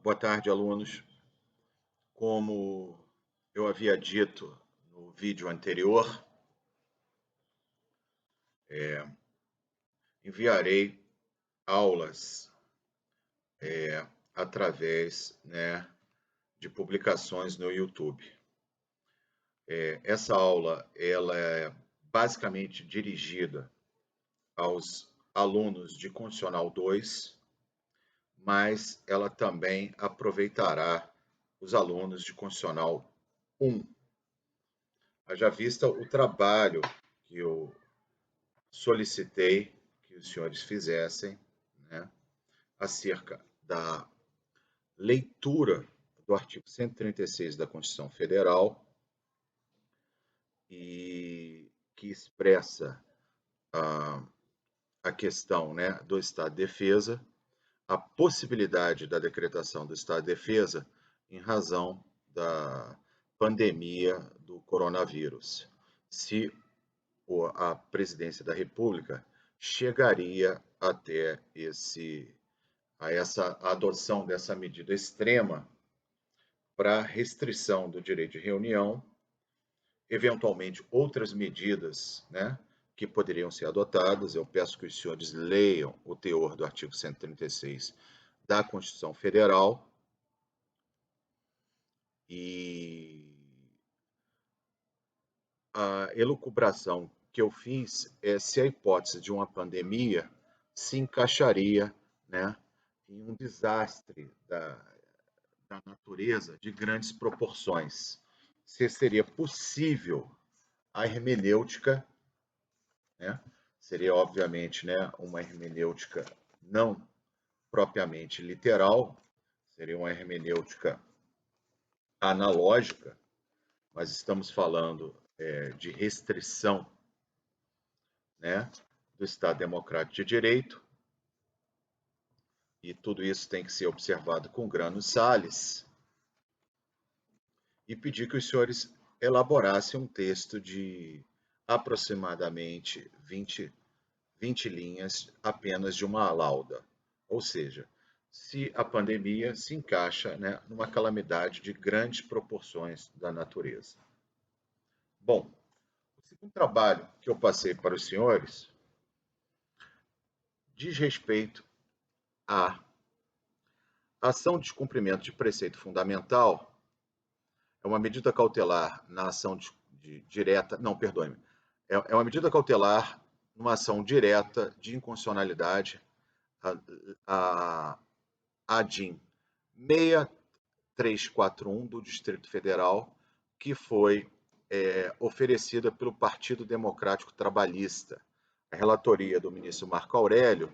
Boa tarde, alunos. Como eu havia dito no vídeo anterior, enviarei aulas através, de publicações no YouTube. Essa aula ela é basicamente dirigida aos alunos de Constitucional 2, mas ela também aproveitará os alunos de Constitucional 1. Haja vista o trabalho que eu solicitei que os senhores fizessem, né, acerca da leitura do artigo 136 da Constituição Federal e que expressa a questão, do estado de defesa, a possibilidade da decretação do estado de defesa em razão da pandemia do coronavírus. Se a presidência da República chegaria até essa adoção dessa medida extrema para restrição do direito de reunião, eventualmente outras medidas, que poderiam ser adotadas. Eu peço que os senhores leiam o teor do artigo 136 da Constituição Federal e a elucubração que eu fiz é se a hipótese de uma pandemia se encaixaria, em um desastre da natureza de grandes proporções. Se seria possível a hermenêutica, seria obviamente, uma hermenêutica não propriamente literal, seria uma hermenêutica analógica, mas estamos falando de restrição, do Estado Democrático de Direito, e tudo isso tem que ser observado com grano sales, e pedir que os senhores elaborassem um texto de aproximadamente 20 linhas apenas de uma lauda. Ou seja, se a pandemia se encaixa, numa calamidade de grandes proporções da natureza. Bom, o segundo trabalho que eu passei para os senhores diz respeito à ação de descumprimento de preceito fundamental. É uma medida cautelar na ação direta, não, perdoe-me, é uma medida cautelar numa ação direta de inconstitucionalidade, a ADIM 6341 do Distrito Federal, que foi oferecida pelo Partido Democrático Trabalhista, a relatoria do ministro Marco Aurélio,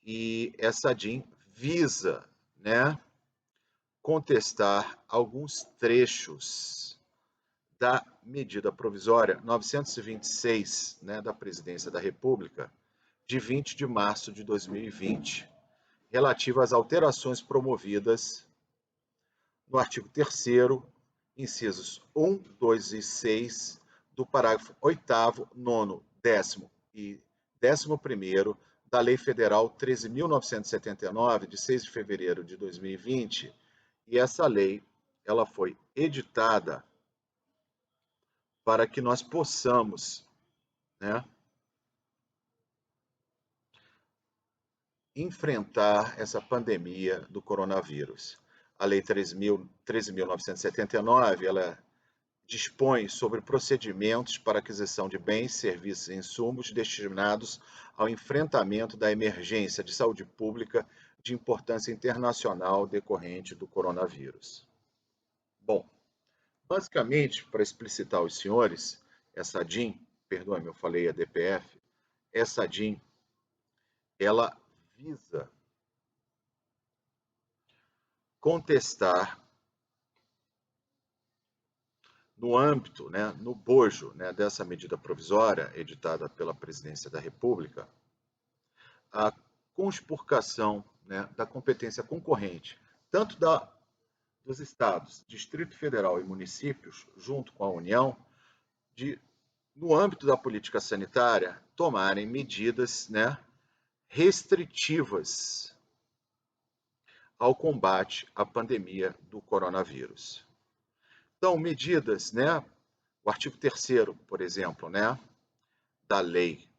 e essa ADIM visa, contestar alguns trechos da medida provisória 926, da Presidência da República, de 20 de março de 2020, relativa às alterações promovidas no artigo 3º, incisos 1, 2 e 6, do parágrafo 8º, 9º, 10º e 11º da Lei Federal 13.979, de 6 de fevereiro de 2020, e essa lei ela foi editada para que nós possamos, enfrentar essa pandemia do coronavírus. A Lei 13.979, ela dispõe sobre procedimentos para aquisição de bens, serviços e insumos destinados ao enfrentamento da emergência de saúde pública de importância internacional decorrente do coronavírus. Bom, basicamente, para explicitar aos senhores, essa DIN, perdoe-me, eu falei a DPF, essa DIN, ela visa contestar no âmbito, no bojo, dessa medida provisória editada pela Presidência da República, a conspurcação, da competência concorrente, tanto dos estados, Distrito Federal e municípios, junto com a União, no âmbito da política sanitária, tomarem medidas, restritivas ao combate à pandemia do coronavírus. Então, medidas, né? O artigo 3º, por exemplo, né, da Lei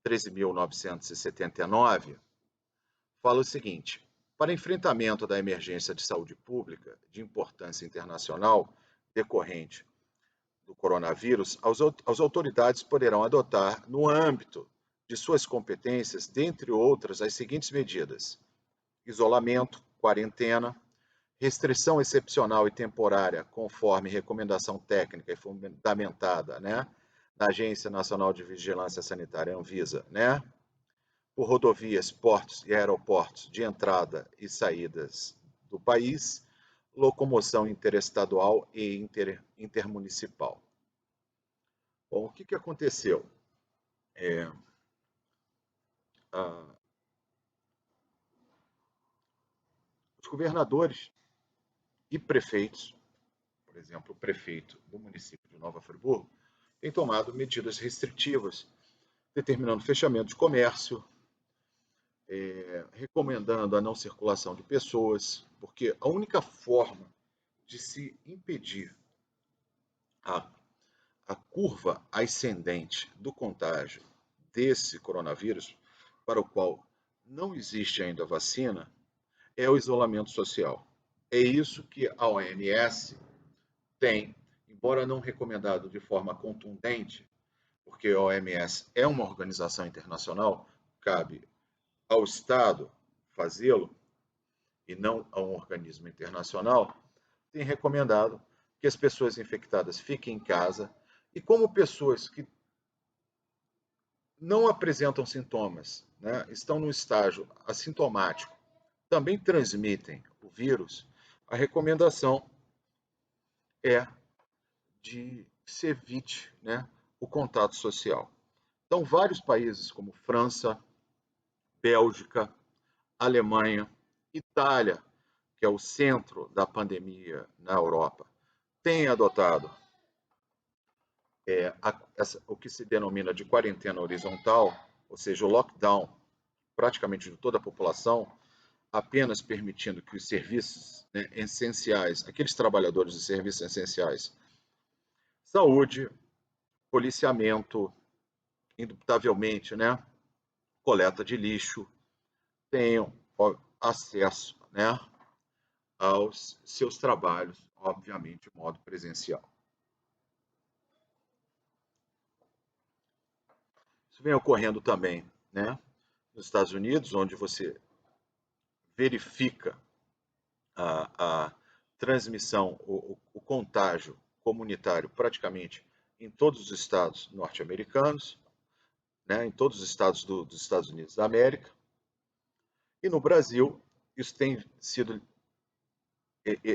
13.979, fala o seguinte: para enfrentamento da emergência de saúde pública de importância internacional decorrente do coronavírus, as autoridades poderão adotar, no âmbito de suas competências, dentre outras, as seguintes medidas: isolamento, quarentena, restrição excepcional e temporária, conforme recomendação técnica e fundamentada, né, na Agência Nacional de Vigilância Sanitária, Anvisa, né, por rodovias, portos e aeroportos de entrada e saídas do país, locomoção interestadual e intermunicipal. Bom, o que aconteceu? Os governadores e prefeitos, por exemplo, o prefeito do município de Nova Friburgo, tem tomado medidas restritivas, determinando fechamento de comércio, recomendando a não circulação de pessoas, porque a única forma de se impedir a curva ascendente do contágio desse coronavírus, para o qual não existe ainda vacina, é o isolamento social. É isso que a OMS tem, embora não recomendado de forma contundente, porque a OMS é uma organização internacional, cabe ao Estado fazê-lo e não a um organismo internacional, tem recomendado que as pessoas infectadas fiquem em casa e como pessoas que não apresentam sintomas, né, estão no estágio assintomático, também transmitem o vírus, a recomendação é de que se evite, né, o contato social. Então, vários países como França, Bélgica, Alemanha, Itália, que é o centro da pandemia na Europa, têm adotado o que se denomina de quarentena horizontal, ou seja, o lockdown praticamente de toda a população, apenas permitindo que os serviços, né, essenciais, aqueles trabalhadores de serviços essenciais, saúde, policiamento, indubitavelmente, né, coleta de lixo, tenham acesso, né, aos seus trabalhos, obviamente, de modo presencial. Isso vem ocorrendo também, né, nos Estados Unidos, onde você verifica a transmissão, o contágio comunitário praticamente em todos os estados norte-americanos, né, em todos os estados dos Estados Unidos da América. E no Brasil, isso tem sido,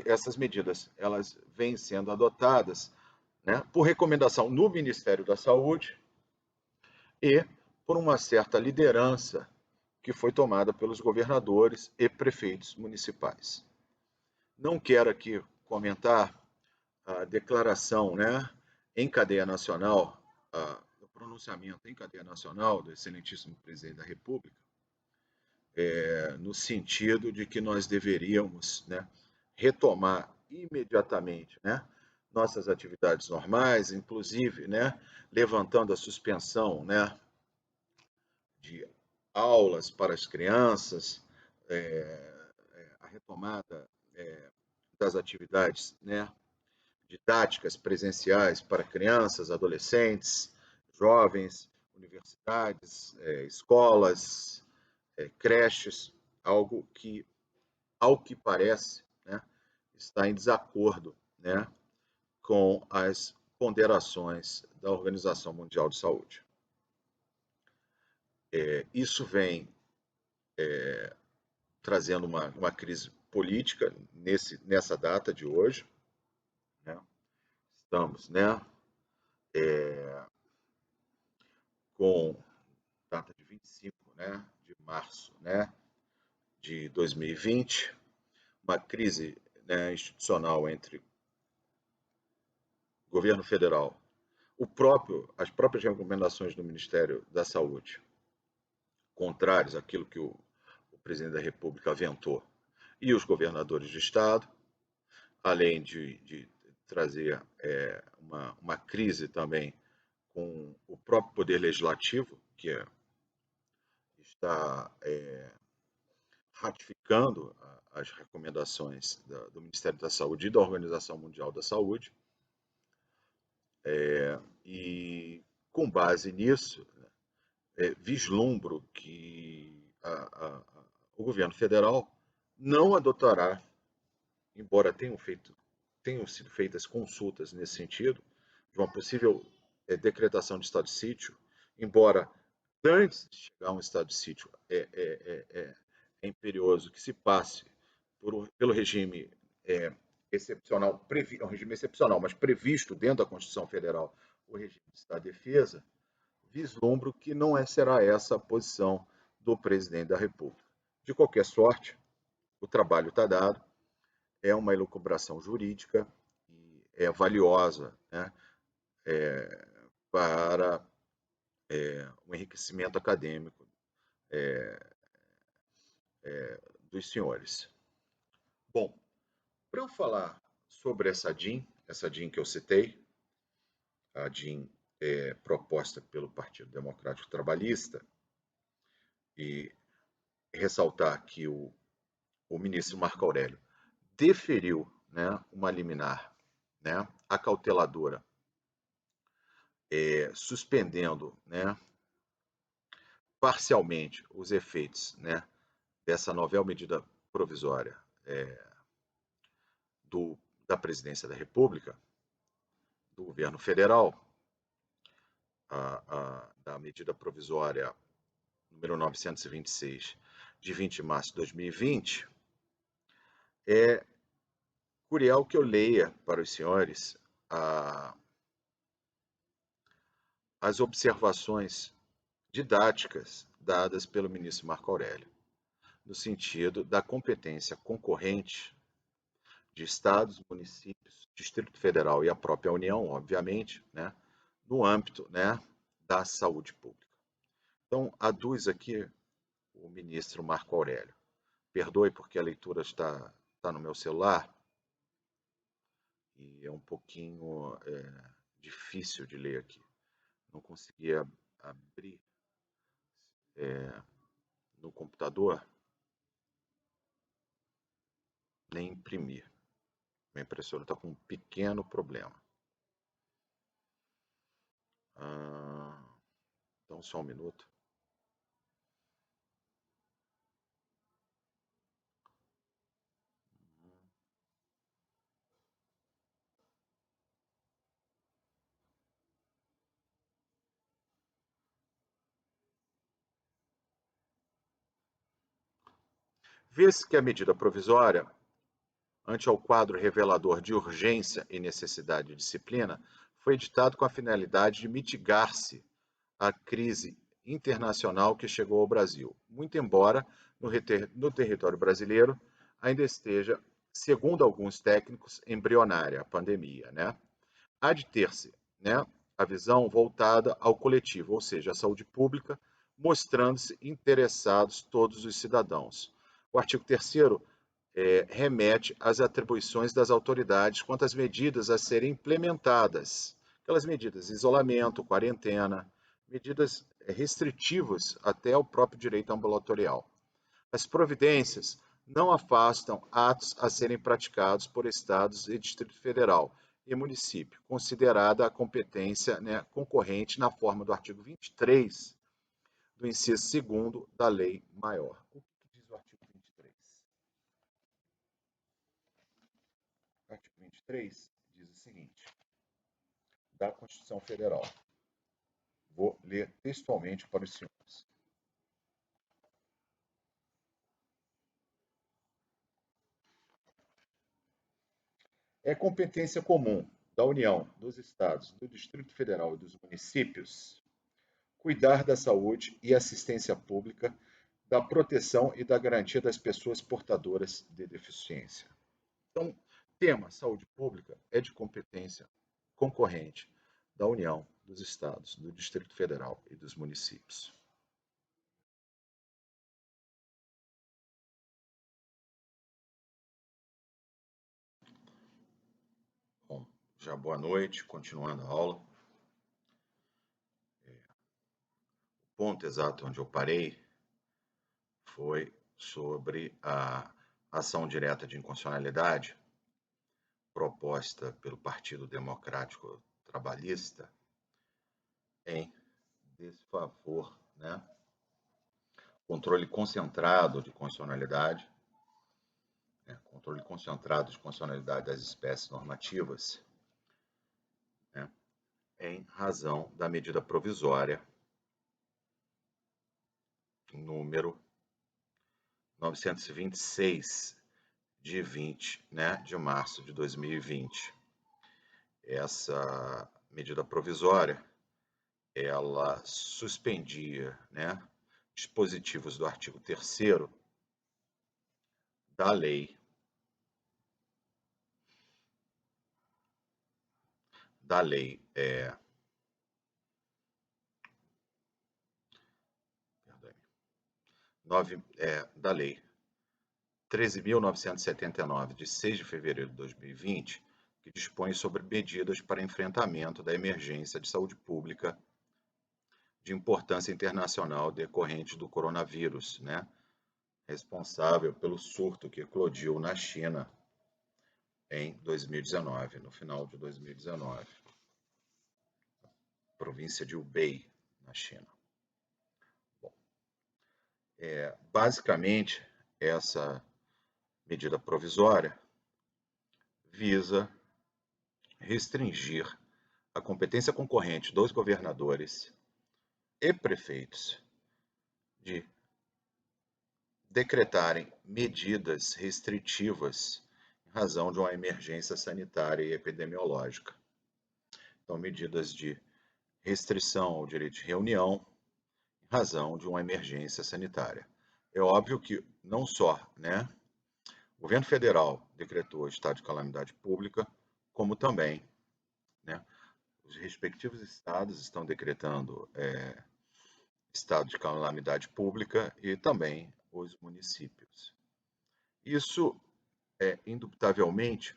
essas medidas, elas vêm sendo adotadas, né, por recomendação no Ministério da Saúde e por uma certa liderança que foi tomada pelos governadores e prefeitos municipais. Não quero aqui comentar a declaração, né, em cadeia nacional, o pronunciamento em cadeia nacional do excelentíssimo presidente da República, no sentido de que nós deveríamos, né, retomar imediatamente, né, nossas atividades normais, inclusive, né, levantando a suspensão, né, de aulas para as crianças, a retomada das atividades, né, didáticas presenciais para crianças, adolescentes, jovens, universidades, escolas, creches, algo que, ao que parece, né, está em desacordo, né, com as ponderações da Organização Mundial de Saúde. Isso vem trazendo uma crise política nessa data de hoje, né? Estamos, né, com data de 25, né, de março, né, de 2020, uma crise, né, institucional entre governo federal, as próprias recomendações do Ministério da Saúde, contrárias àquilo que o presidente da República aventou, e os governadores de estado, além de trazer uma crise também com o próprio Poder Legislativo, que está ratificando as recomendações do Ministério da Saúde e da Organização Mundial da Saúde, e com base nisso, vislumbro que o governo federal não adotará, embora tenham sido feitas consultas nesse sentido, de uma possível decretação de estado de sítio, embora antes de chegar a um estado de sítio é imperioso que se passe pelo regime excepcional, um regime excepcional, mas previsto dentro da Constituição Federal, o regime de estado de defesa, vislumbro que não será essa a posição do presidente da República. De qualquer sorte, o trabalho está dado, é uma elucubração jurídica e é valiosa, né, para o enriquecimento acadêmico dos senhores. Bom, para eu falar sobre essa DIN que eu citei, a DIN proposta pelo Partido Democrático Trabalhista, e ressaltar que o ministro Marco Aurélio deferiu, né, uma liminar, né, acauteladora, suspendendo, né, parcialmente os efeitos, né, dessa novel medida provisória da Presidência da República, do governo federal, da medida provisória número 926, de 20 de março de 2020, é curial que eu leia para os senhores as observações didáticas dadas pelo ministro Marco Aurélio, no sentido da competência concorrente de estados, municípios, Distrito Federal e a própria União, obviamente, né, no âmbito, né, da saúde pública. Então, aduz aqui o ministro Marco Aurélio. Perdoe porque a leitura está no meu celular e é um pouquinho difícil de ler aqui. Não conseguia abrir no computador nem imprimir. Minha impressora está com um pequeno problema. Então, só um minuto. Vê-se que a medida provisória, ante ao quadro revelador de urgência e necessidade de disciplina, foi editado com a finalidade de mitigar-se a crise internacional que chegou ao Brasil, muito embora no território brasileiro ainda esteja, segundo alguns técnicos, embrionária a pandemia, né? Há de ter-se, né, a visão voltada ao coletivo, ou seja, à saúde pública, mostrando-se interessados todos os cidadãos. O artigo 3º remete às atribuições das autoridades quanto às medidas a serem implementadas. Aquelas medidas de isolamento, quarentena, medidas restritivas até ao próprio direito ambulatorial. As providências não afastam atos a serem praticados por estados e Distrito Federal e município, considerada a competência, né, concorrente na forma do artigo 23 do inciso 2º da Lei Maior. O que diz o artigo 23? O artigo 23 diz o seguinte, da Constituição Federal. Vou ler textualmente para os senhores. É competência comum da União, dos Estados, do Distrito Federal e dos municípios cuidar da saúde e assistência pública, da proteção e da garantia das pessoas portadoras de deficiência. Então, tema saúde pública é de competência concorrente da União, dos Estados, do Distrito Federal e dos municípios. Já boa noite, continuando a aula. O ponto exato onde eu parei foi sobre a ação direta de inconstitucionalidade proposta pelo Partido Democrático Trabalhista em desfavor, controle concentrado de constitucionalidade, controle concentrado de constitucionalidade das espécies normativas, em razão da medida provisória número 926, de 20 de março de 2020. Essa medida provisória, ela suspendia dispositivos do artigo 3º da lei da lei 13.979, de 6 de fevereiro de 2020, que dispõe sobre medidas para enfrentamento da emergência de saúde pública de importância internacional decorrente do coronavírus, responsável pelo surto que eclodiu na China em 2019, no final de 2019, província de Hubei, na China. Bom, basicamente, essa medida provisória visa restringir a competência concorrente dos governadores e prefeitos de decretarem medidas restritivas em razão de uma emergência sanitária e epidemiológica. Então, medidas de restrição ao direito de reunião em razão de uma emergência sanitária. É óbvio que não só, o governo federal decretou estado de calamidade pública, como também, os respectivos estados estão decretando estado de calamidade pública e também os municípios. Isso indubitavelmente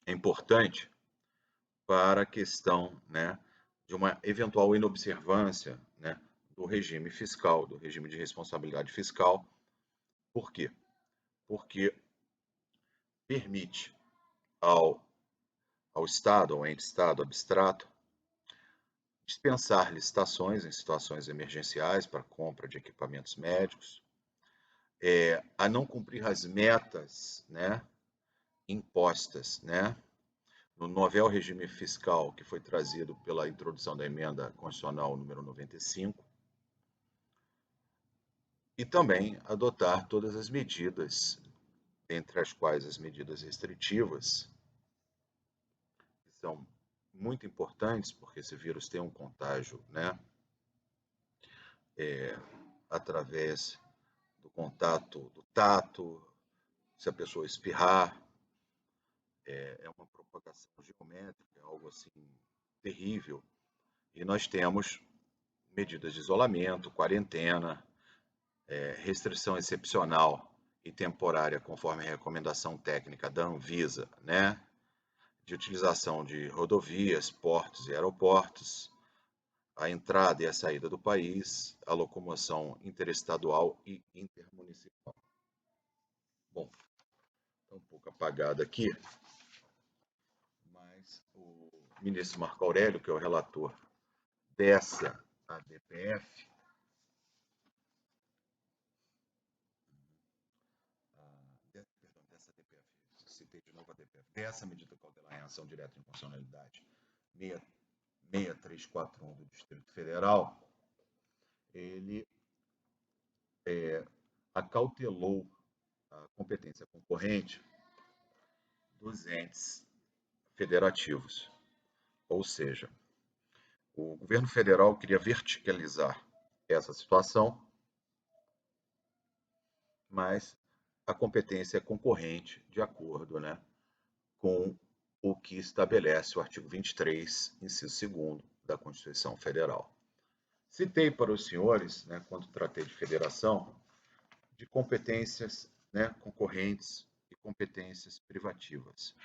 é importante para a questão, de uma eventual inobservância, do regime fiscal, do regime de responsabilidade fiscal. Por quê? Porque permite ao Estado, ao ente Estado abstrato, dispensar licitações em situações emergenciais para compra de equipamentos médicos, a não cumprir as metas, impostas, no novel regime fiscal que foi trazido pela introdução da emenda constitucional número 95, e também adotar todas as medidas, entre as quais as medidas restritivas, que são muito importantes, porque esse vírus tem um contágio, através do contato, do tato, se a pessoa espirrar, é uma propagação geométrica, é algo assim terrível. E nós temos medidas de isolamento, quarentena, restrição excepcional e temporária, conforme a recomendação técnica da Anvisa, de utilização de rodovias, portos e aeroportos, a entrada e a saída do país, a locomoção interestadual e intermunicipal. Bom, está um pouco apagado aqui, mas o ministro Marco Aurélio, que é o relator dessa ADPF, dessa medida cautelar em ação direta em constitucionalidade 6341 do Distrito Federal, ele acautelou a competência concorrente dos entes federativos. Ou seja, o governo federal queria verticalizar essa situação, mas a competência é concorrente de acordo, com o que estabelece o artigo 23, inciso 2º da Constituição Federal. Citei para os senhores, quando tratei de federação, de competências concorrentes e competências privativas.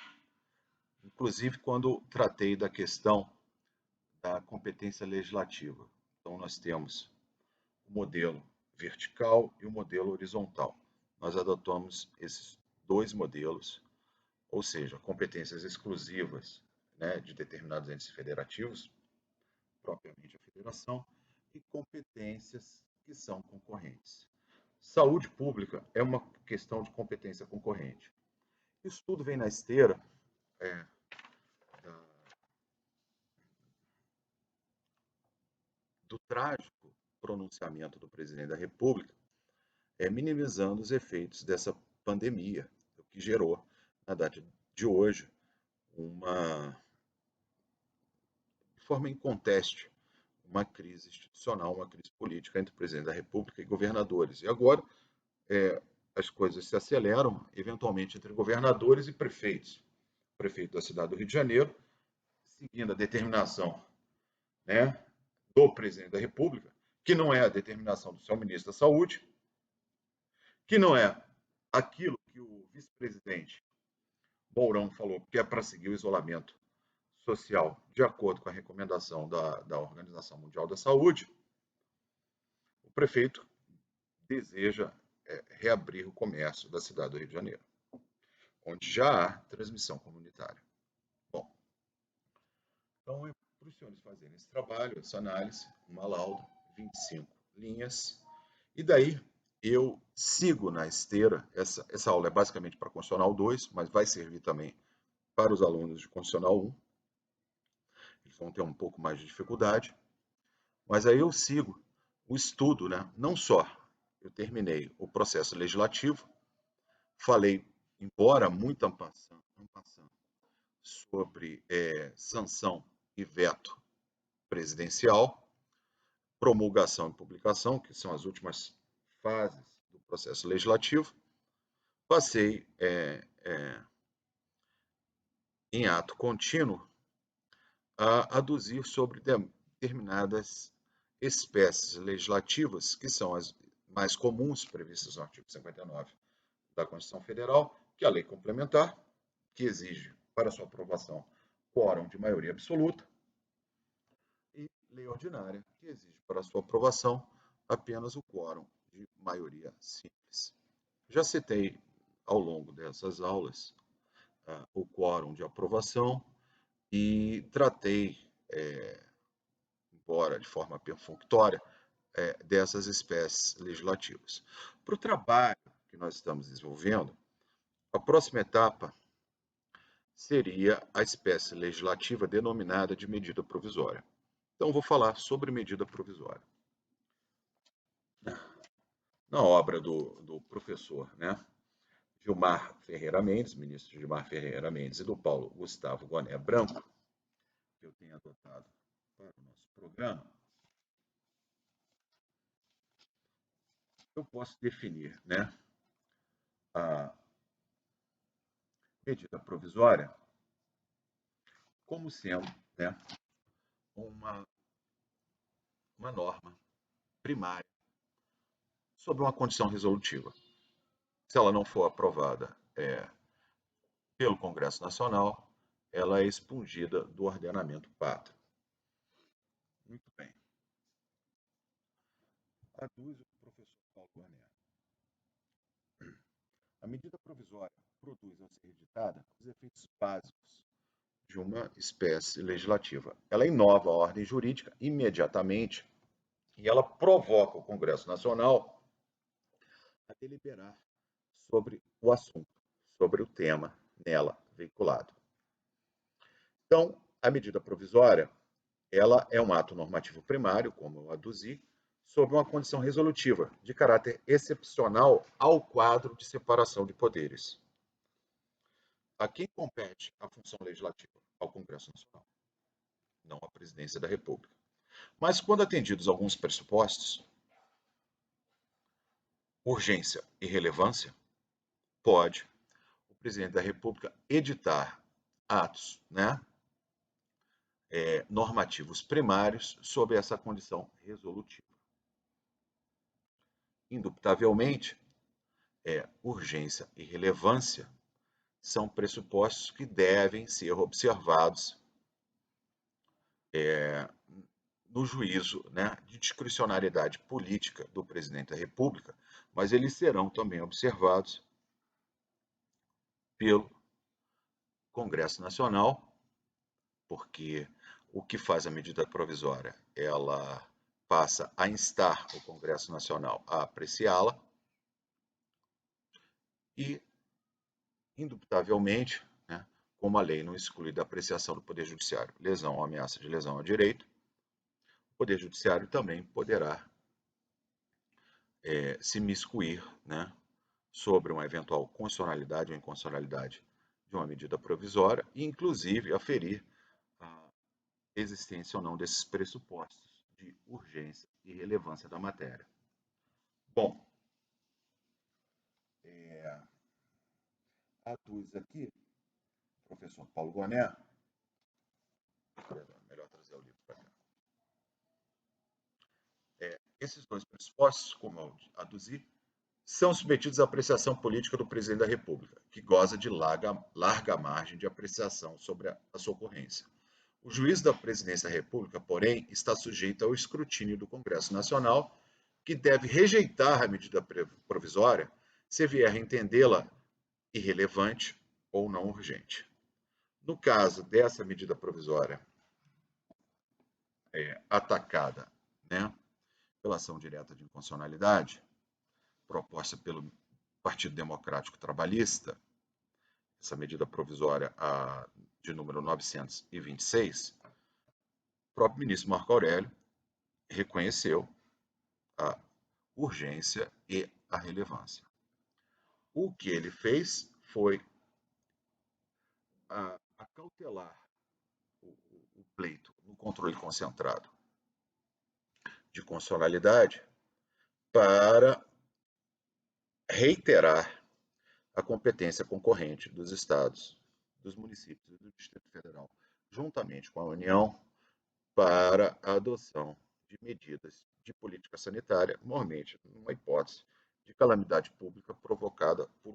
inclusive quando tratei da questão da competência legislativa. Então, nós temos o modelo vertical e o modelo horizontal. Nós adotamos esses dois modelos, ou seja, competências exclusivas, né, de determinados entes federativos, propriamente a federação, e competências que são concorrentes. Saúde pública é uma questão de competência concorrente. Isso tudo vem na esteira do trágico pronunciamento do presidente da República, minimizando os efeitos dessa pandemia, o que gerou, na data de hoje, uma, de forma inconteste, uma crise institucional, uma crise política entre o presidente da República e governadores. E agora as coisas se aceleram, eventualmente, entre governadores e prefeitos. O prefeito da cidade do Rio de Janeiro, seguindo a determinação, né, do presidente da República, que não é a determinação do seu ministro da Saúde, que não é aquilo que o vice-presidente Mourão falou, que é para seguir o isolamento social de acordo com a recomendação da Organização Mundial da Saúde, o prefeito deseja reabrir o comércio da cidade do Rio de Janeiro, onde já há transmissão comunitária. Bom, então é para os senhores fazerem esse trabalho, essa análise, uma lauda, 25 linhas, e daí eu sigo na esteira. Essa aula é basicamente para Constitucional 2, mas vai servir também para os alunos de Constitucional 1. Eles vão ter um pouco mais de dificuldade, mas aí eu sigo o estudo, né? Não só eu terminei o processo legislativo, falei, embora muito en passant, sobre sanção e veto presidencial, promulgação e publicação, que são as últimas fases do processo legislativo, passei em ato contínuo a aduzir sobre determinadas espécies legislativas, que são as mais comuns previstas no artigo 59 da Constituição Federal, que é a lei complementar, que exige para sua aprovação quórum de maioria absoluta, e lei ordinária, que exige para sua aprovação apenas o quórum de maioria simples. Já citei ao longo dessas aulas o quórum de aprovação e tratei, embora de forma perfunctória, dessas espécies legislativas. Para o trabalho que nós estamos desenvolvendo, a próxima etapa seria a espécie legislativa denominada de medida provisória. Então, vou falar sobre medida provisória. Na obra do professor, né, Gilmar Ferreira Mendes, ministro Gilmar Ferreira Mendes, e do Paulo Gustavo Goné Branco, que eu tenho adotado para o nosso programa, eu posso definir, né, a medida provisória como sendo, né, uma norma primária sobre uma condição resolutiva. Se ela não for aprovada pelo Congresso Nacional, ela é expungida do ordenamento pátrio. Muito bem. Aduz o professor Paulo Goné. A medida provisória produz, ao ser editada, os efeitos básicos de uma espécie legislativa. Ela inova a ordem jurídica imediatamente e ela provoca o Congresso Nacional a deliberar sobre o assunto, sobre o tema nela veiculado. Então, a medida provisória, ela é um ato normativo primário, como eu aduzi, sob uma condição resolutiva, de caráter excepcional ao quadro de separação de poderes. A quem compete a função legislativa? Ao Congresso Nacional, não à Presidência da República. Mas, quando atendidos alguns pressupostos, urgência e relevância, pode o Presidente da República editar atos, né, normativos primários sob essa condição resolutiva. Indubitavelmente, urgência e relevância são pressupostos que devem ser observados no juízo, né, de discricionariedade política do presidente da República, mas eles serão também observados pelo Congresso Nacional, porque o que faz a medida provisória, ela passa a instar o Congresso Nacional a apreciá-la e, indubitavelmente, né, como a lei não exclui da apreciação do Poder Judiciário lesão ou ameaça de lesão ao direito, o Poder Judiciário também poderá se miscuir, né, sobre uma eventual constitucionalidade ou inconstitucionalidade de uma medida provisória e, inclusive, aferir a existência ou não desses pressupostos de urgência e relevância da matéria. Bom, aduz aqui, professor Paulo Goné, melhor trazer o livro para cá. Esses dois pressupostos, como eu aduzi, são submetidos à apreciação política do presidente da República, que goza de larga margem de apreciação sobre a sua ocorrência. O juízo da presidência da República, porém, está sujeito ao escrutínio do Congresso Nacional, que deve rejeitar a medida provisória se vier a entendê-la irrelevante ou não urgente. No caso dessa medida provisória atacada, né, pela ação direta de inconstitucionalidade, proposta pelo Partido Democrático Trabalhista, essa medida provisória de número 926, o próprio ministro Marco Aurélio reconheceu a urgência e a relevância. O que ele fez foi acautelar o pleito no controle concentrado de constitucionalidade para reiterar a competência concorrente dos estados, dos municípios e do Distrito Federal, juntamente com a União, para a adoção de medidas de política sanitária, normalmente numa hipótese de calamidade pública provocada por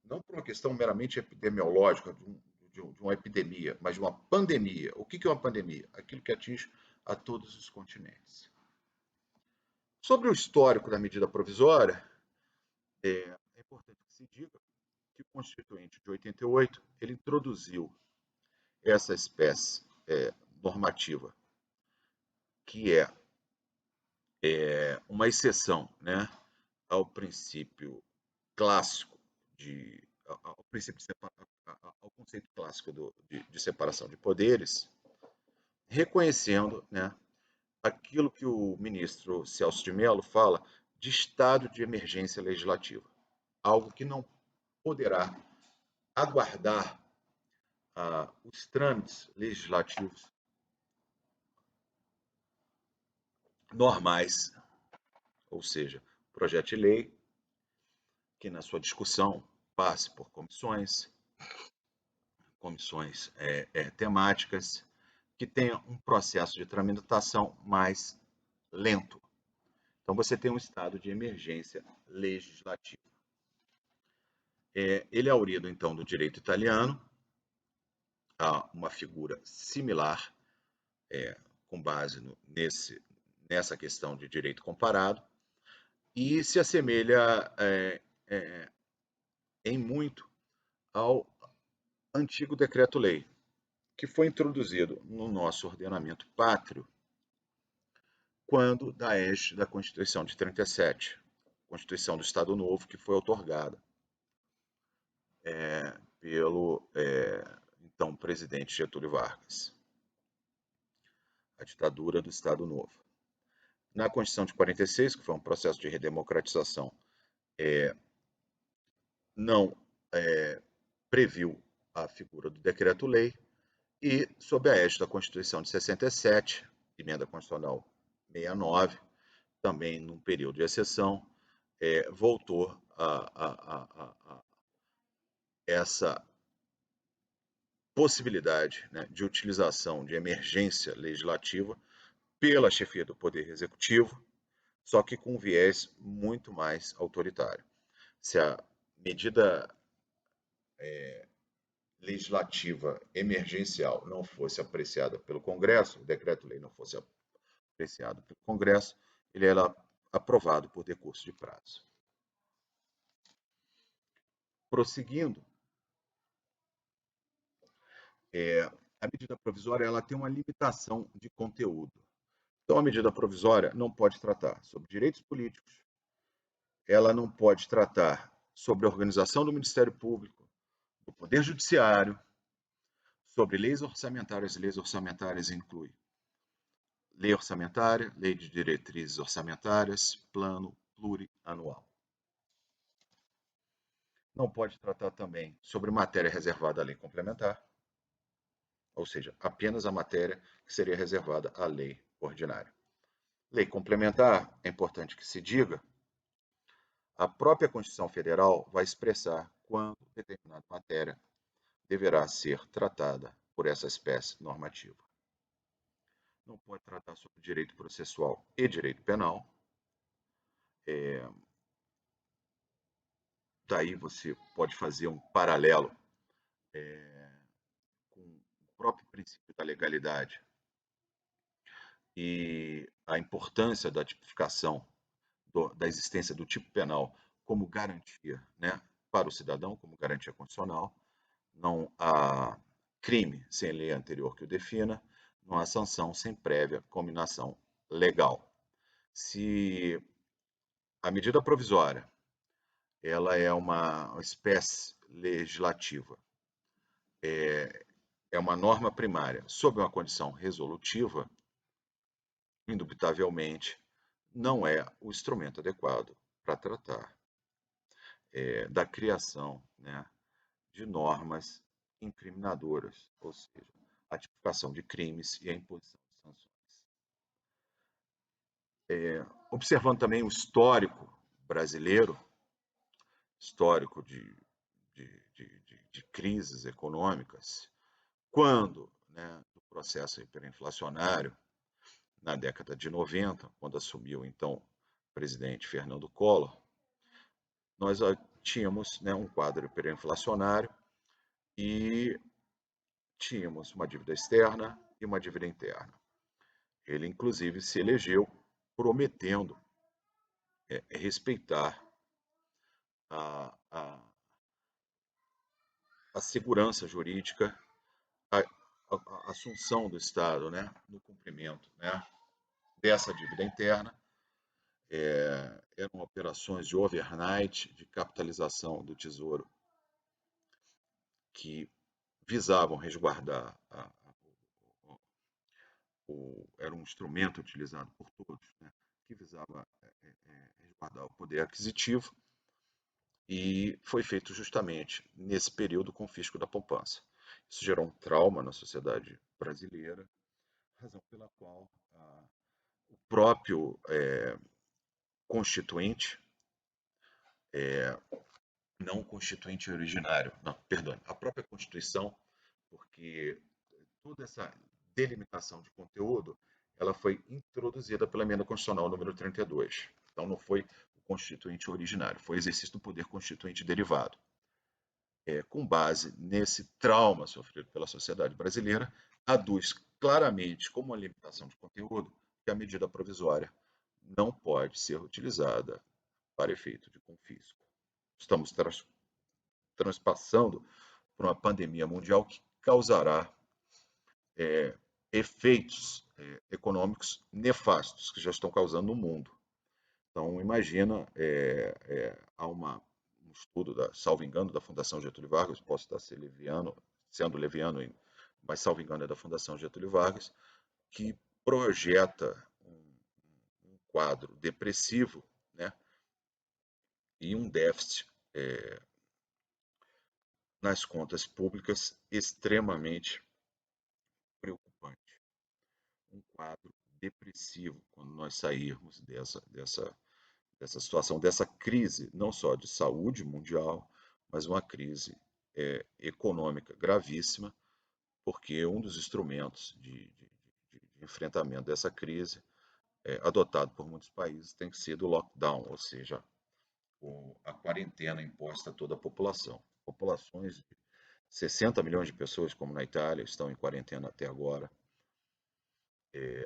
não por uma questão meramente epidemiológica, de uma epidemia, mas de uma pandemia. O que é uma pandemia? Aquilo que atinge a todos os continentes. Sobre o histórico da medida provisória, é importante que se diga que o Constituinte de 88 ele introduziu essa espécie normativa, que é uma exceção, né, ao princípio clássico ao conceito clássico de separação de poderes, reconhecendo, né, aquilo que o ministro Celso de Mello fala de estado de emergência legislativa, algo que não poderá aguardar os trâmites legislativos normais, ou seja, projeto de lei que na sua discussão passe por comissões temáticas, que tenha um processo de tramitação mais lento. Então, você tem um estado de emergência legislativa. Ele é aurido, então, do direito italiano, há uma figura similar, com base nessa questão de direito comparado, e se assemelha em muito ao antigo decreto-lei, que foi introduzido no nosso ordenamento pátrio quando da égide da Constituição de 37, Constituição do Estado Novo, que foi outorgada pelo então presidente Getúlio Vargas, a ditadura do Estado Novo. Na Constituição de 46, que foi um processo de redemocratização, não previu a figura do decreto-lei, e, sob a égide da Constituição de 67, emenda constitucional 69, também num período de exceção, voltou a essa possibilidade, né, de utilização de emergência legislativa pela chefia do Poder Executivo, só que com um viés muito mais autoritário. Se a medida legislativa emergencial não fosse apreciada pelo Congresso, o decreto-lei não fosse apreciado pelo Congresso, ele era aprovado por decurso de prazo. Prosseguindo, a medida provisória ela tem uma limitação de conteúdo. Então, a medida provisória não pode tratar sobre direitos políticos, ela não pode tratar sobre a organização do Ministério Público, do Poder Judiciário, sobre leis orçamentárias. Leis orçamentárias incluem lei orçamentária, lei de diretrizes orçamentárias, plano plurianual. Não pode tratar também sobre matéria reservada à lei complementar, ou seja, apenas a matéria que seria reservada à lei ordinária. Lei complementar, é importante que se diga, a própria Constituição Federal vai expressar quando determinada matéria deverá ser tratada por essa espécie normativa. Não pode tratar sobre direito processual e direito penal. Daí você pode fazer um paralelo com o próprio princípio da legalidade e a importância da tipificação da existência do tipo penal como garantia, né, para o cidadão, como garantia constitucional. Não há crime sem lei anterior que o defina, não há sanção sem prévia cominação legal. Se a medida provisória ela é uma espécie legislativa, é uma norma primária sob uma condição resolutiva, indubitavelmente não é o instrumento adequado para tratar da criação, né, de normas incriminadoras, ou seja, a tipificação de crimes e a imposição de sanções. Observando também o histórico brasileiro, histórico de crises econômicas, quando, né, o processo hiperinflacionário, na década de 90, quando assumiu então o presidente Fernando Collor, nós tínhamos, né, um quadro hiperinflacionário e tínhamos uma dívida externa e uma dívida interna. Ele, inclusive, se elegeu prometendo respeitar a segurança jurídica, a assunção do Estado, né, no cumprimento, né, dessa dívida interna. Eram operações de overnight, de capitalização do Tesouro, que visavam resguardar era um instrumento utilizado por todos, né, que visava resguardar o poder aquisitivo, e foi feito justamente nesse período com o fisco da poupança. Isso gerou um trauma na sociedade brasileira, razão pela qual o próprio constituinte, não o constituinte originário, não, perdão, a própria Constituição, porque toda essa delimitação de conteúdo, ela foi introduzida pela emenda constitucional número 32. Então não foi o constituinte originário, foi o exercício do poder constituinte derivado. Com base nesse trauma sofrido pela sociedade brasileira, aduz claramente como uma limitação de conteúdo que a medida provisória não pode ser utilizada para efeito de confisco. Estamos transpassando por uma pandemia mundial que causará efeitos econômicos nefastos que já estão causando no mundo. Então, imagina, há um estudo, salvo engano, da Fundação Getúlio Vargas, posso estar sendo leviano, mas salvo engano é da Fundação Getúlio Vargas, que projeta um quadro depressivo, né, e um déficit nas contas públicas extremamente preocupante. Um quadro depressivo quando nós sairmos dessa situação, dessa crise, não só de saúde mundial, mas uma crise econômica gravíssima, porque um dos instrumentos de enfrentamento dessa crise, adotado por muitos países, tem sido o lockdown, ou seja, a quarentena imposta a toda a população. Populações de 60 milhões de pessoas, como na Itália, estão em quarentena até agora.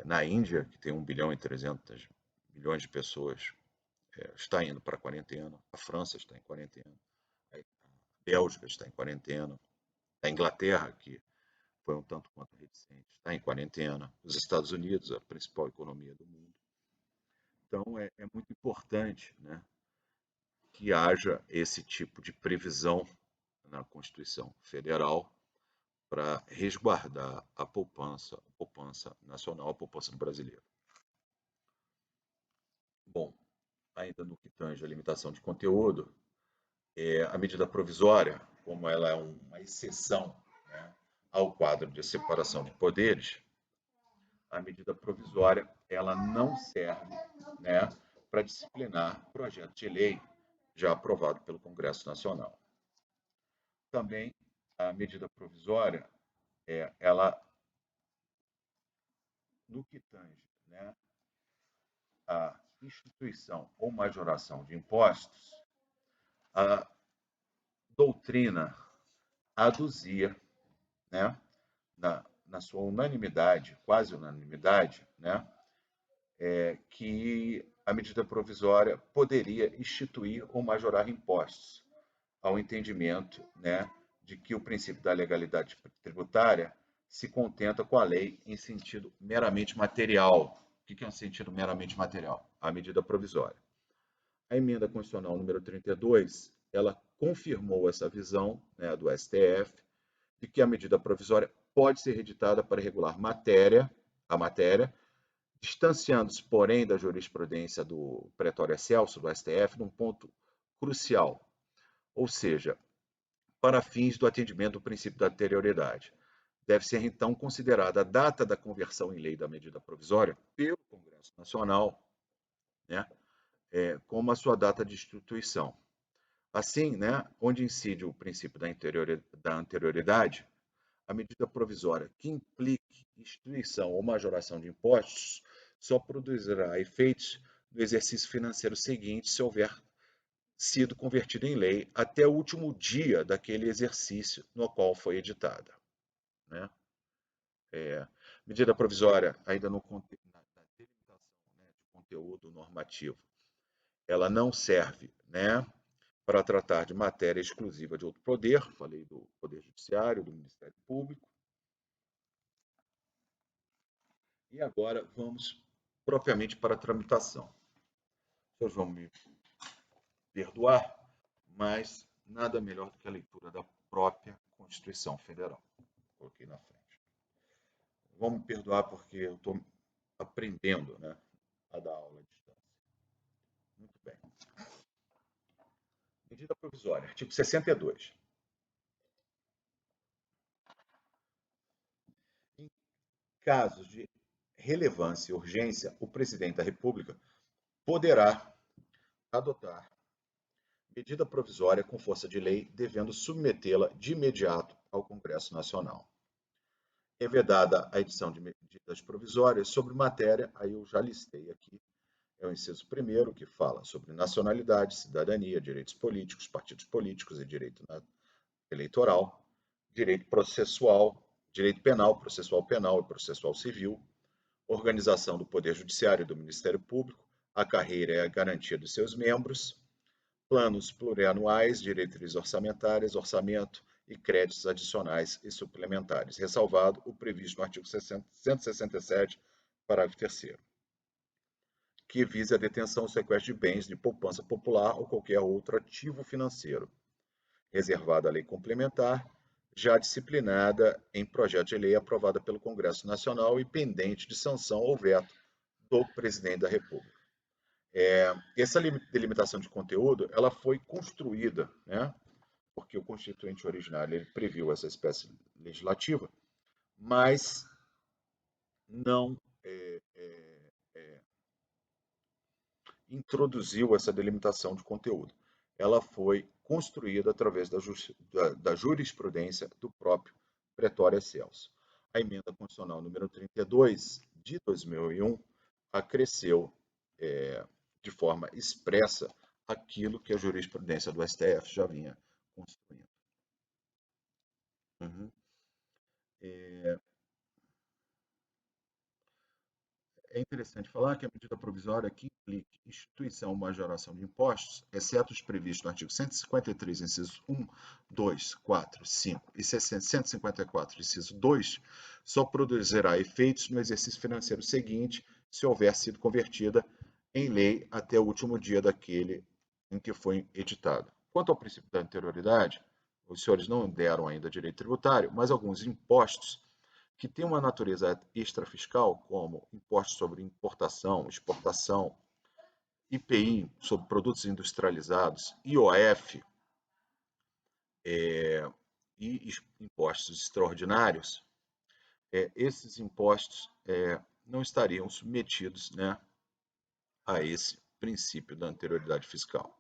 Na Índia, que tem 1 bilhão e 300 milhões de pessoas, está indo para a quarentena. A França está em quarentena. A Bélgica está em quarentena. A Inglaterra, que foi um tanto quanto reticente, está em quarentena. Os Estados Unidos, a principal economia do mundo. Então, é muito importante, né, que haja esse tipo de previsão na Constituição Federal para resguardar a poupança nacional, a poupança brasileira. Bom, ainda no que tange a limitação de conteúdo, a medida provisória, como ela é uma exceção, né, ao quadro de separação de poderes, a medida provisória ela não serve, né, para disciplinar projeto de lei já aprovado pelo Congresso Nacional. Também a medida provisória, ela, no que tange, né, a instituição ou majoração de impostos, a doutrina aduzia, né, na sua unanimidade, quase unanimidade, né, que a medida provisória poderia instituir ou majorar impostos, ao entendimento, né, de que o princípio da legalidade tributária se contenta com a lei em sentido meramente material. O que é um sentido meramente material? A medida provisória. A emenda constitucional número 32, ela confirmou essa visão, né, do STF, de que a medida provisória pode ser editada para regular a matéria, distanciando-se, porém, da jurisprudência do Pretório Excelso, do STF, num ponto crucial, ou seja, para fins do atendimento do princípio da anterioridade. Deve ser, então, considerada a data da conversão em lei da medida provisória pelo Congresso Nacional, né, como a sua data de instituição. Assim, né, onde incide o princípio da anterioridade, a medida provisória que implique instituição ou majoração de impostos só produzirá efeitos no exercício financeiro seguinte, se houver sido convertida em lei até o último dia daquele exercício no qual foi editada, né? Medida provisória, ainda na delimitação, né, de conteúdo normativo, ela não serve, né, para tratar de matéria exclusiva de outro poder, falei do Poder Judiciário, do Ministério Público. E agora vamos propriamente para a tramitação. Vocês vão me perdoar, mas nada melhor do que a leitura da própria Constituição Federal. Coloquei na frente. Vão me perdoar porque eu estou aprendendo, né, a dar aula à distância. Muito bem. Medida provisória, artigo 62. Em casos de relevância e urgência, o presidente da República poderá adotar medida provisória com força de lei, devendo submetê-la de imediato ao Congresso Nacional. É vedada a edição de medidas provisórias sobre matéria, aí eu já listei aqui, é o inciso 1º, que fala sobre nacionalidade, cidadania, direitos políticos, partidos políticos e direito eleitoral, direito processual, direito penal, processual penal e processual civil, organização do Poder Judiciário e do Ministério Público, a carreira e a garantia dos seus membros, planos plurianuais, diretrizes orçamentárias, orçamento e créditos adicionais e suplementares, ressalvado o previsto no artigo 167, parágrafo 3º, que visa a detenção ou sequestro de bens de poupança popular ou qualquer outro ativo financeiro, reservada à lei complementar, já disciplinada em projeto de lei aprovada pelo Congresso Nacional e pendente de sanção ou veto do Presidente da República. Essa delimitação de conteúdo, ela foi construída, né, porque o Constituinte originário ele previu essa espécie legislativa, mas não introduziu essa delimitação de conteúdo. Ela foi construída através da jurisprudência do próprio Pretório Excelso. A emenda constitucional número 32 de 2001 acresceu de forma expressa aquilo que a jurisprudência do STF já vinha construindo. É interessante falar que a medida provisória que implique instituição ou majoração de impostos, exceto os previstos no artigo 153, incisos 1, 2, 4, 5 e 154, inciso 2, só produzirá efeitos no exercício financeiro seguinte, se houver sido convertida em lei até o último dia daquele em que foi editada. Quanto ao princípio da anterioridade, os senhores não deram ainda direito tributário, mas alguns impostos que têm uma natureza extrafiscal, como impostos sobre importação, exportação, IPI sobre produtos industrializados, IOF e impostos extraordinários, esses impostos não estariam submetidos, né, a esse princípio da anterioridade fiscal.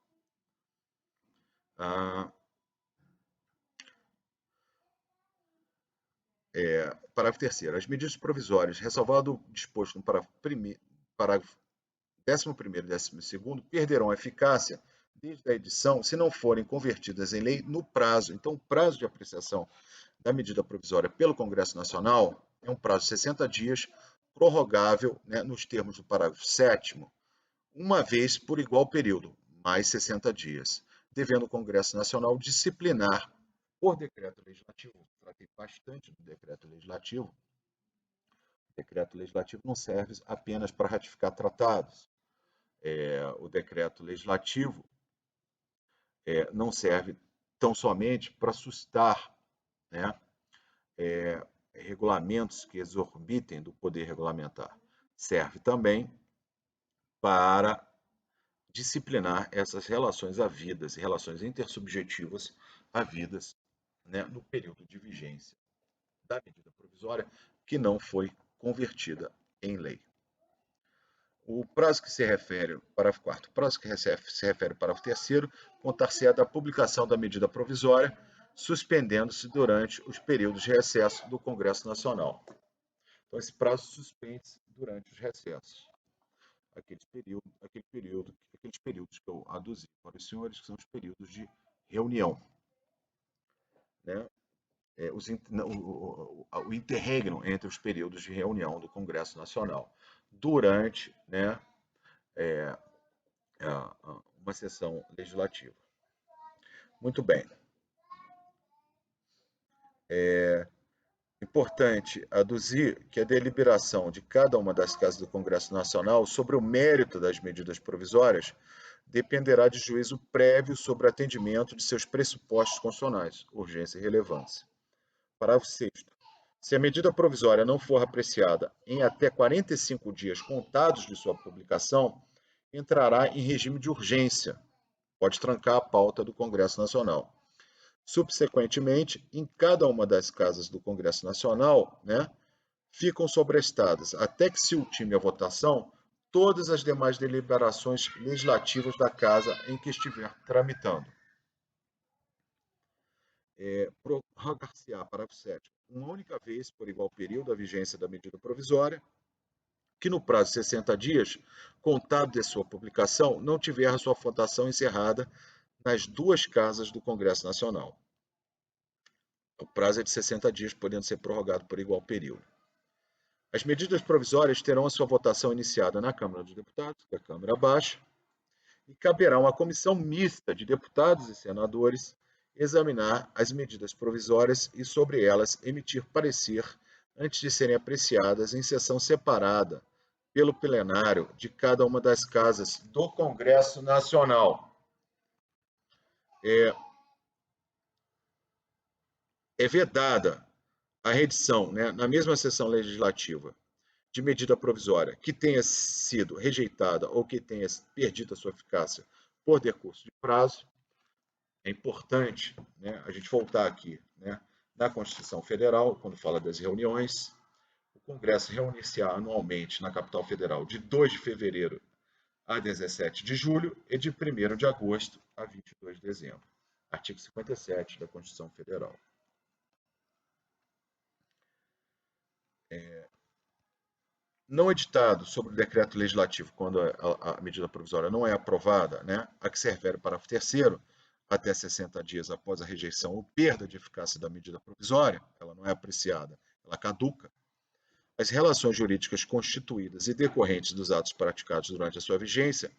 Parágrafo 3º. As medidas provisórias, ressalvado o disposto no parágrafo 11º e 12º, perderão eficácia desde a edição se não forem convertidas em lei no prazo. Então, o prazo de apreciação da medida provisória pelo Congresso Nacional é um prazo de 60 dias, prorrogável, né, nos termos do parágrafo 7º, uma vez por igual período, mais 60 dias, devendo o Congresso Nacional disciplinar por decreto legislativo. Tratei bastante do decreto legislativo. O decreto legislativo não serve apenas para ratificar tratados. O decreto legislativo não serve tão somente para suscitar, né, regulamentos que exorbitem do poder regulamentar. Serve também para disciplinar essas relações havidas, relações intersubjetivas havidas, né, no período de vigência da medida provisória que não foi convertida em lei. O prazo que se refere, parágrafo 4º, o prazo que se refere ao parágrafo 3º, contar-se-á da publicação da medida provisória, suspendendo-se durante os períodos de recesso do Congresso Nacional. Então, esse prazo suspende-se durante os recessos. Aqueles períodos que eu aduzi para os senhores, que são os períodos de reunião, né? O interregno entre os períodos de reunião do Congresso Nacional durante, né, uma sessão legislativa. Muito bem. É importante aduzir que a deliberação de cada uma das casas do Congresso Nacional sobre o mérito das medidas provisórias dependerá de juízo prévio sobre o atendimento de seus pressupostos constitucionais, urgência e relevância. Parágrafo 6º. Se a medida provisória não for apreciada em até 45 dias contados de sua publicação, entrará em regime de urgência. Pode trancar a pauta do Congresso Nacional. Subsequentemente, em cada uma das casas do Congresso Nacional, né, ficam sobrestadas, até que se ultime a votação, todas as demais deliberações legislativas da casa em que estiver tramitando. Prorrogar-se-á, parágrafo 7º, uma única vez por igual período a vigência da medida provisória, que no prazo de 60 dias, contado de sua publicação, não tiver a sua votação encerrada nas duas casas do Congresso Nacional. O prazo é de 60 dias, podendo ser prorrogado por igual período. As medidas provisórias terão a sua votação iniciada na Câmara dos Deputados, que é a Câmara Baixa, e caberá a uma comissão mista de deputados e senadores examinar as medidas provisórias e, sobre elas, emitir parecer antes de serem apreciadas em sessão separada pelo plenário de cada uma das casas do Congresso Nacional. É vedada a redição, né, na mesma sessão legislativa, de medida provisória que tenha sido rejeitada ou que tenha perdido a sua eficácia por decurso de prazo. É importante, né, a gente voltar aqui, né, na Constituição Federal, quando fala das reuniões. O Congresso reunir-se-á anualmente na capital federal de 2 de fevereiro a 17 de julho e de 1º de agosto a 22 de dezembro. Artigo 57 da Constituição Federal. Não editado sobre o decreto legislativo, quando a medida provisória não é aprovada, né, a que se refere o parágrafo 3º, até 60 dias após a rejeição ou perda de eficácia da medida provisória, ela não é apreciada, ela caduca. As relações jurídicas constituídas e decorrentes dos atos praticados durante a sua vigência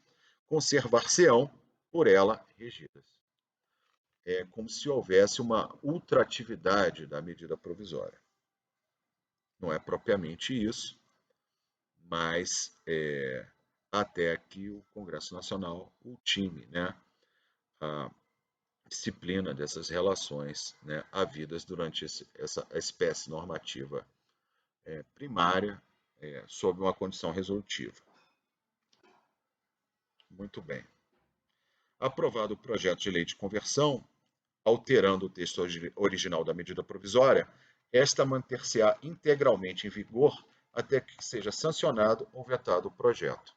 conservar-se-ão por ela regidas. É como se houvesse uma ultratividade da medida provisória. Não é propriamente isso, mas até que o Congresso Nacional ultime, né, a disciplina dessas relações, né, havidas durante essa espécie normativa primária sob uma condição resolutiva. Muito bem. Aprovado o projeto de lei de conversão, alterando o texto original da medida provisória, esta manter-se-á integralmente em vigor até que seja sancionado ou vetado o projeto.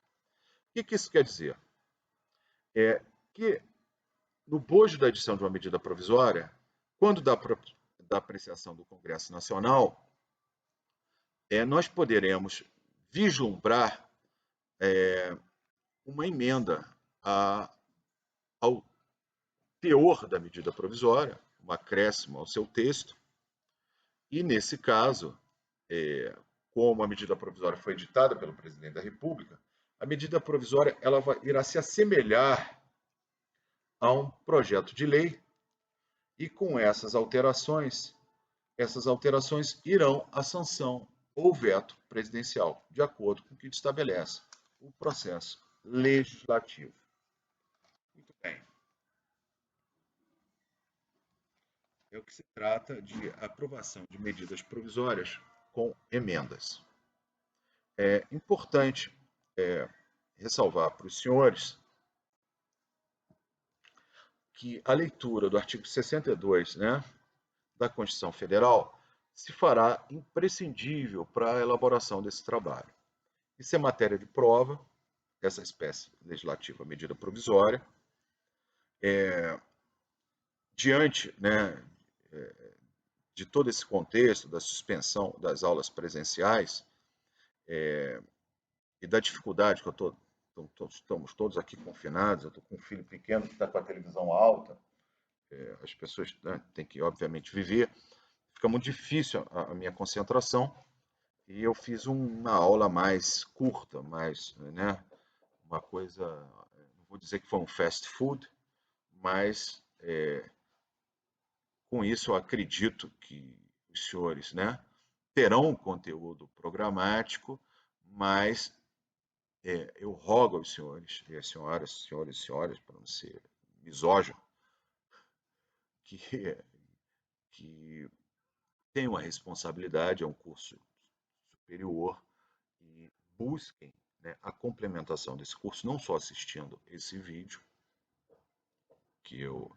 O que isso quer dizer? É que, no bojo da edição de uma medida provisória, quando da apreciação do Congresso Nacional, nós poderemos vislumbrar uma emenda ao teor da medida provisória, um acréscimo ao seu texto, e, nesse caso, como a medida provisória foi editada pelo Presidente da República, a medida provisória irá se assemelhar a um projeto de lei, e com essas alterações irão à sanção ou veto presidencial, de acordo com o que estabelece o processo legislativo. Muito bem. É o que se trata de aprovação de medidas provisórias com emendas. É importante ressalvar para os senhores que a leitura do artigo 62, né, da Constituição Federal se fará imprescindível para a elaboração desse trabalho. Isso é matéria de prova, essa espécie legislativa medida provisória. Diante, né, de todo esse contexto da suspensão das aulas presenciais e da dificuldade que estamos todos aqui confinados, eu estou com um filho pequeno que está com a televisão alta, as pessoas, né, têm que, obviamente, viver, fica muito difícil a minha concentração, e eu fiz uma aula mais curta, mais, né, uma coisa, não vou dizer que foi um fast food, mas com isso eu acredito que os senhores, né, terão um conteúdo programático, mas eu rogo aos senhores e às senhoras, senhores e senhoras, para não ser misógino, que tenham a responsabilidade, é um curso superior, e busquem, né, a complementação desse curso, não só assistindo esse vídeo, que eu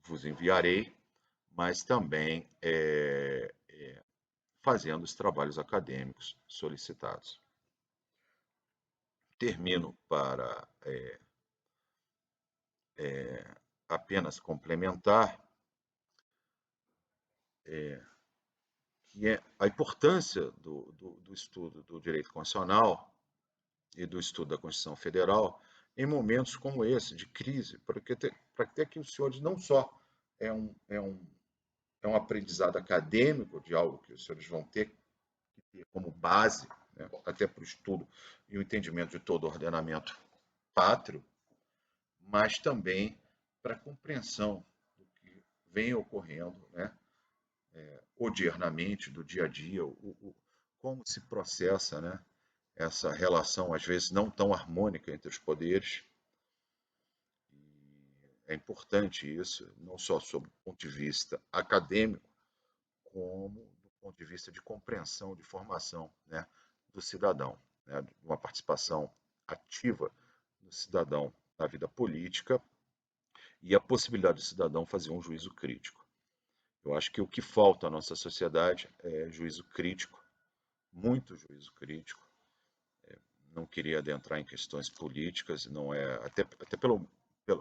vos enviarei, mas também fazendo os trabalhos acadêmicos solicitados. Termino para apenas complementar que é a importância do estudo do direito constitucional e do estudo da Constituição Federal em momentos como esse, de crise, para até que os senhores não só é um aprendizado acadêmico de algo que os senhores vão ter que ter como base, né, até para o estudo e o entendimento de todo o ordenamento pátrio, mas também para a compreensão do que vem ocorrendo, né, odiernamente, do dia a dia, como se processa, né, essa relação, às vezes, não tão harmônica entre os poderes. É importante isso, não só sob o ponto de vista acadêmico, como do ponto de vista de compreensão, de formação, né, do cidadão, né, de uma participação ativa do cidadão na vida política e a possibilidade do cidadão fazer um juízo crítico. Eu acho que o que falta à nossa sociedade é juízo crítico, muito juízo crítico. Não queria adentrar em questões políticas, não é até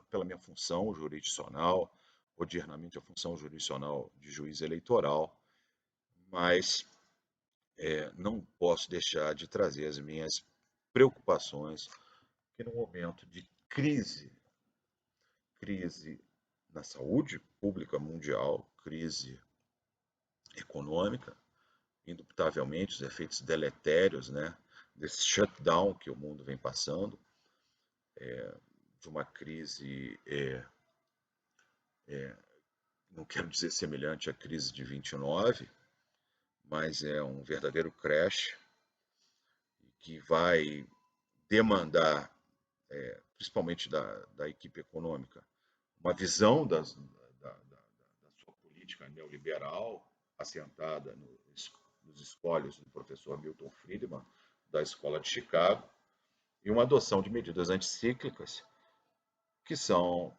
pela minha função jurisdicional, odiernamente a função jurisdicional de juiz eleitoral, mas não posso deixar de trazer as minhas preocupações, que no momento de crise na saúde pública mundial, crise econômica, indubitavelmente, os efeitos deletérios, né, desse shutdown que o mundo vem passando, de uma crise, não quero dizer semelhante à crise de 29, mas é um verdadeiro crash que vai demandar, principalmente da equipe econômica, uma visão da sua política neoliberal, assentada nos espólios do professor Milton Friedman, da Escola de Chicago, e uma adoção de medidas anticíclicas, que são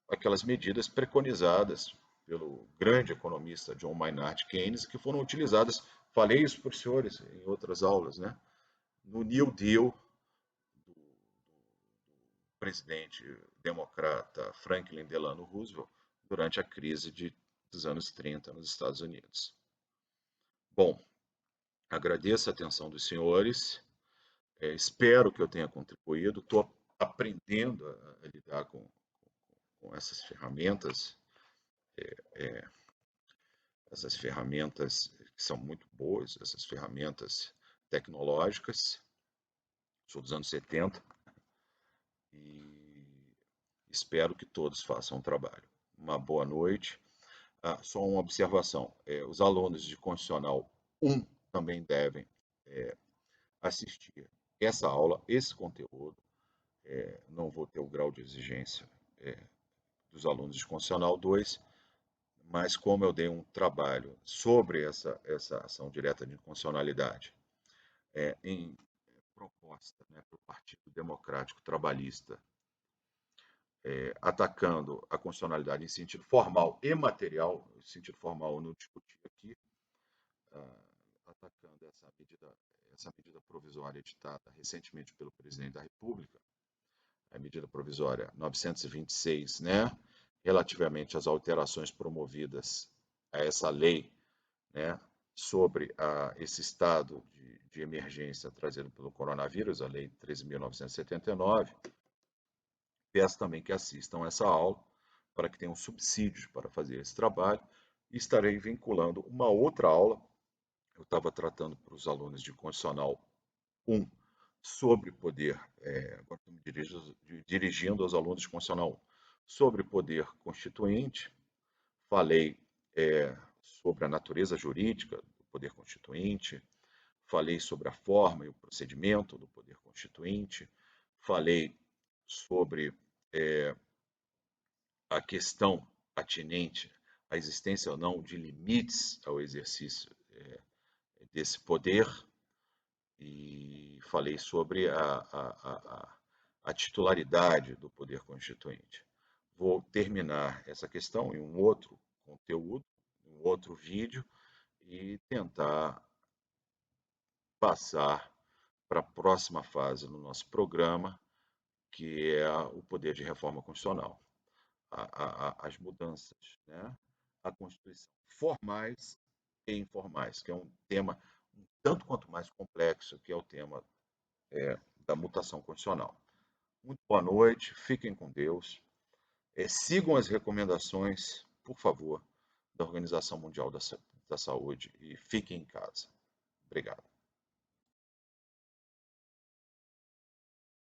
aquelas medidas preconizadas pelo grande economista John Maynard Keynes, que foram utilizadas, falei isso para os senhores em outras aulas, né, no New Deal do presidente democrata Franklin Delano Roosevelt durante a crise dos anos 30 nos Estados Unidos. Bom, agradeço a atenção dos senhores, espero que eu tenha contribuído, estou aprendendo a lidar com essas ferramentas, que são muito boas, essas ferramentas tecnológicas, sou dos anos 70, e espero que todos façam o trabalho. Uma boa noite. Só uma observação, os alunos de Constitucional 1 também devem assistir essa aula, esse conteúdo, não vou ter o grau de exigência dos alunos de Constitucional 2, mas como eu dei um trabalho sobre essa ação direta de inconstitucionalidade em proposta, né, pelo Partido Democrático Trabalhista, atacando a constitucionalidade em sentido formal e material, em sentido formal eu não discuti aqui, atacando essa medida provisória editada recentemente pelo presidente da República, a medida provisória 926, né, relativamente às alterações promovidas a essa lei, né, sobre esse estado de emergência trazido pelo coronavírus, a lei 13.979. Peço também que assistam essa aula para que tenham subsídios para fazer esse trabalho. E estarei vinculando uma outra aula. Eu estava tratando para os alunos de Constitucional 1 sobre poder, agora estou me dirigindo aos alunos de Constitucional 1, sobre poder constituinte. Falei sobre a natureza jurídica do poder constituinte, falei sobre a forma e o procedimento do poder constituinte, falei sobre a questão atinente à existência ou não de limites ao exercício desse poder, e falei sobre a titularidade do poder constituinte. Vou terminar essa questão em um outro conteúdo, em um outro vídeo, e tentar passar para a próxima fase no nosso programa, que é o poder de reforma constitucional. As mudanças, né, à Constituição, formais e informais, que é um tema um tanto quanto mais complexo, que é o tema da mutação constitucional. Muito boa noite, fiquem com Deus, sigam as recomendações, por favor, da Organização Mundial da Saúde e fiquem em casa. Obrigado.